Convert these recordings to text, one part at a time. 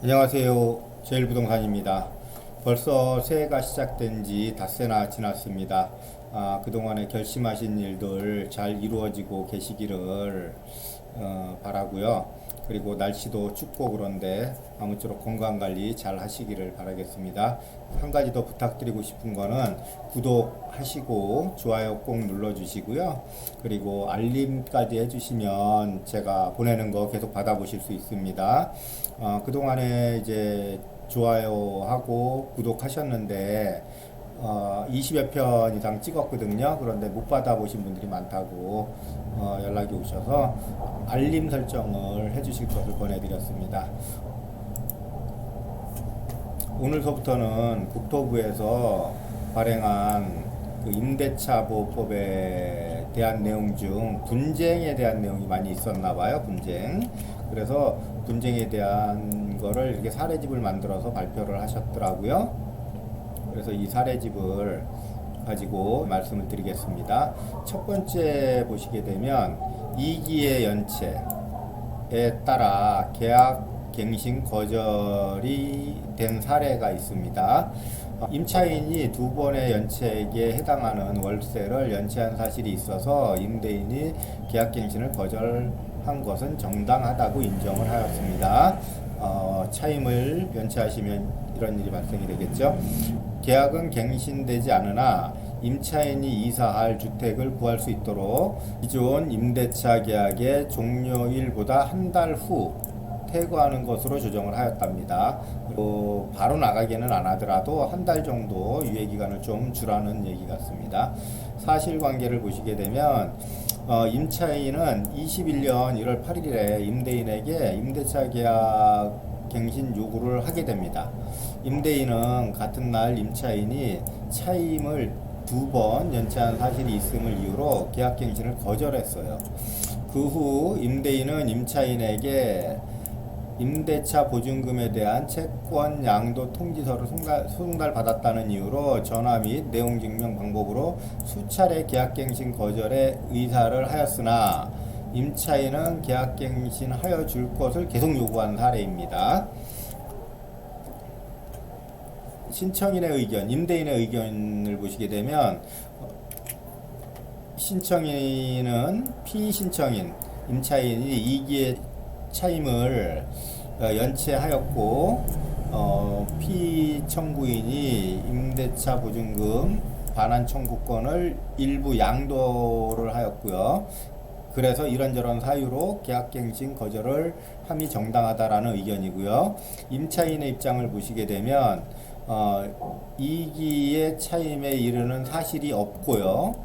안녕하세요. 제일부동산입니다. 벌써 새해가 시작된 지 닷새나 지났습니다. 그동안에 결심하신 일들 잘 이루어지고 계시기를 바라고요. 그리고 날씨도 춥고 그런데 아무쪼록 건강관리 잘 하시기를 바라겠습니다. 한 가지 더 부탁드리고 싶은 거는 구독하시고 좋아요 꼭 눌러주시고요. 그리고 알림까지 해주시면 제가 보내는 거 계속 받아보실 수 있습니다. 그동안에 이제 좋아요하고 구독하셨는데 20여 편 이상 찍었거든요. 그런데 못 받아보신 분들이 많다고 연락이 오셔서 알림 설정을 해주실 것을 권해드렸습니다. 오늘서부터는 국토부에서 발행한 그 임대차 보호법에 대한 내용 중 분쟁에 대한 내용이 많이 있었나 봐요. 분쟁. 그래서 분쟁에 대한 거를 이렇게 사례집을 만들어서 발표를 하셨더라고요. 그래서 이 사례집을 가지고 말씀을 드리겠습니다. 첫 번째 보시게 되면 2기의 연체에 따라 계약 갱신 거절이 된 사례가 있습니다. 임차인이 두 번의 연체액에 해당하는 월세를 연체한 사실이 있어서 임대인이 계약갱신을 거절한 것은 정당하다고 인정을 하였습니다. 차임을 연체하시면 이런 일이 발생이 되겠죠. 계약은 갱신되지 않으나 임차인이 이사할 주택을 구할 수 있도록 기존 임대차 계약의 종료일보다 한 달 후 퇴거하는 것으로 조정을 하였답니다. 바로 나가기는 안 하더라도 한 달 정도 유예기간을 좀 주라는 얘기 같습니다. 사실관계를 보시게 되면 임차인은 21년 1월 8일에 임대인에게 임대차 계약 갱신 요구를 하게 됩니다. 임대인은 같은 날 임차인이 차임을 두 번 연체한 사실이 있음을 이유로 계약갱신을 거절했어요. 그 후 임대인은 임차인에게 임대차 보증금에 대한 채권 양도 통지서를 송달받았다는 이유로 전화 및 내용 증명 방법으로 수차례 계약갱신 거절의 의사를 하였으나 임차인은 계약갱신하여 줄 것을 계속 요구한 사례입니다. 신청인의 의견, 임대인의 의견을 보시게 되면 신청인은 피신청인, 임차인이 2기의 차임을 연체하였고 피청구인이 임대차 보증금 반환 청구권을 일부 양도를 하였고요. 그래서 이런저런 사유로 계약갱신 거절을 함이 정당하다라는 의견이고요. 임차인의 입장을 보시게 되면 2기의 차임에 이르는 사실이 없고요.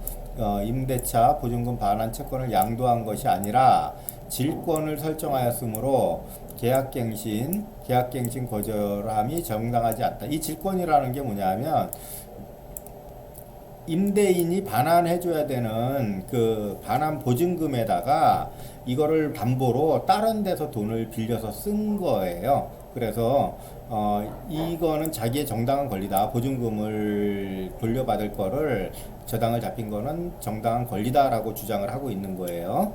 임대차 보증금 반환 채권을 양도한 것이 아니라 질권을 설정하였으므로 계약갱신 거절함이 정당하지 않다. 이 질권이라는 게 뭐냐면 임대인이 반환해줘야 되는 그 반환 보증금에다가 이거를 담보로 다른 데서 돈을 빌려서 쓴 거예요. 그래서 이거는 자기의 정당한 권리다. 보증금을 돌려받을 거를 저당을 잡힌 거는 정당한 권리다라고 주장을 하고 있는 거예요.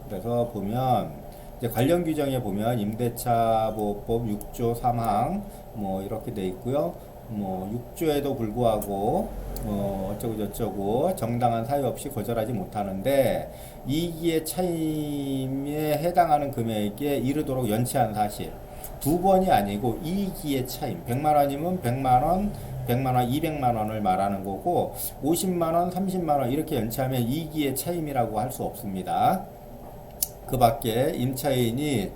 그래서 보면 이제 관련 규정에 보면 임대차보호법 6조 3항 뭐 이렇게 돼 있고요. 뭐 6조에도 불구하고 어쩌고 저쩌고 정당한 사유 없이 거절하지 못하는데 2기의 차임에 해당하는 금액에 이르도록 연체한 사실 두 번이 아니고 2기의 차임 100만원이면 100만원 100만원, 200만원을 말하는 거고 50만원, 30만원 이렇게 연체하면 2기의 차임이라고 할 수 없습니다. 그 밖에 임차인의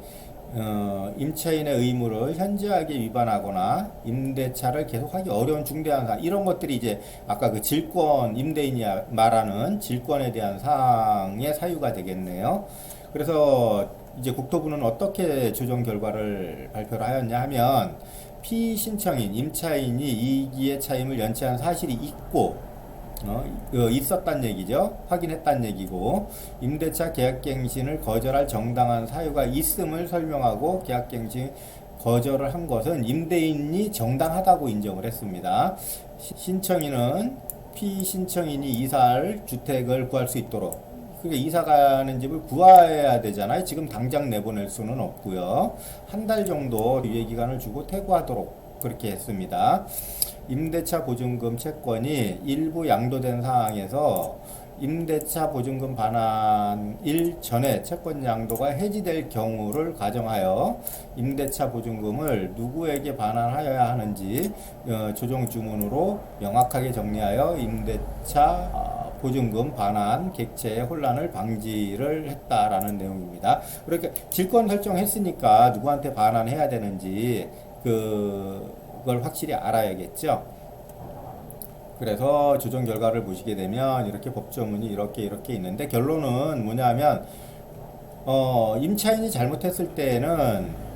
의무를 현저하게 위반하거나 임대차를 계속하기 어려운 중대한 사항 이런 것들이 이제 아까 그 질권 임대인이 말하는 질권에 대한 사항의 사유가 되겠네요. 그래서 이제 국토부는 어떻게 조정 결과를 발표를 하였냐 하면 피신청인 임차인이 2기의 차임을 연체한 사실이 있고 있었단 얘기죠. 확인했단 얘기고 임대차 계약갱신을 거절할 정당한 사유가 있음을 설명하고 계약갱신 거절을 한 것은 임대인이 정당하다고 인정을 했습니다. 신청인은 피신청인이 이사할 주택을 구할 수 있도록 그게 이사 가는 집을 구해야 되잖아요. 지금 당장 내보낼 수는 없고요. 한 달 정도 유예 기간을 주고 퇴거하도록 그렇게 했습니다. 임대차 보증금 채권이 일부 양도된 상황에서 임대차 보증금 반환일 전에 채권 양도가 해지될 경우를 가정하여 임대차 보증금을 누구에게 반환하여야 하는지 조정 주문으로 명확하게 정리하여 임대차 보증금 반환 객체의 혼란을 방지를 했다라는 내용입니다. 그러니까 질권 설정했으니까 누구한테 반환해야 되는지 그걸 확실히 알아야겠죠. 그래서 조정 결과를 보시게 되면 이렇게 법조문이 이렇게 있는데 결론은 뭐냐면 임차인이 잘못했을 때에는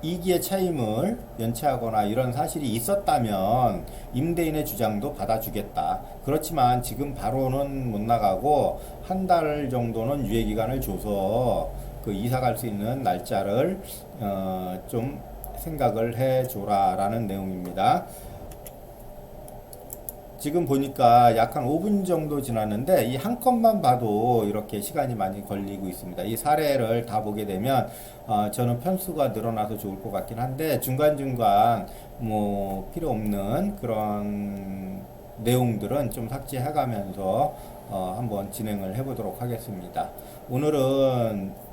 이기의 차임을 연체하거나 이런 사실이 있었다면 임대인의 주장도 받아주겠다. 그렇지만 지금 바로는 못 나가고 한 달 정도는 유예 기간을 줘서 그 이사 갈 수 있는 날짜를 좀 생각을 해줘라라는 내용입니다. 지금 보니까 약 한 5분 정도 지났는데 이 한 건만 봐도 이렇게 시간이 많이 걸리고 있습니다. 이 사례를 다 보게 되면 저는 편수가 늘어나서 좋을 것 같긴 한데 중간중간 뭐 필요 없는 그런 내용들은 좀 삭제해 가면서 한번 진행을 해 보도록 하겠습니다. 오늘은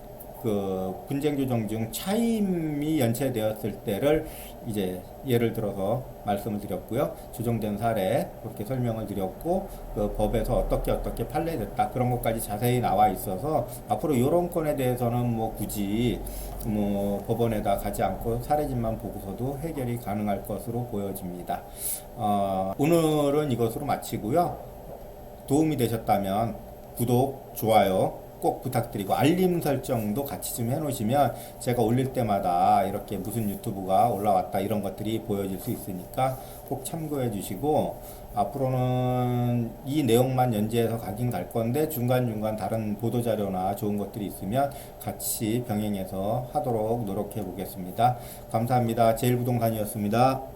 그 분쟁 규정 중 차임이 연체되었을 때를 이제 예를 들어서 말씀을 드렸고요. 조정된 사례 그렇게 설명을 드렸고 그 법에서 어떻게 판례됐다 그런 것까지 자세히 나와 있어서 앞으로 이런 건에 대해서는 뭐 굳이 뭐 법원에다 가지 않고 사례집만 보고서도 해결이 가능할 것으로 보여집니다. 오늘은 이것으로 마치고요. 도움이 되셨다면 구독, 좋아요 꼭 부탁드리고 알림 설정도 같이 좀 해놓으시면 제가 올릴 때마다 이렇게 무슨 유튜브가 올라왔다 이런 것들이 보여질 수 있으니까 꼭 참고해 주시고 앞으로는 이 내용만 연재해서 가긴 갈 건데 중간중간 다른 보도자료나 좋은 것들이 있으면 같이 병행해서 하도록 노력해 보겠습니다. 감사합니다. 제일부동산이었습니다.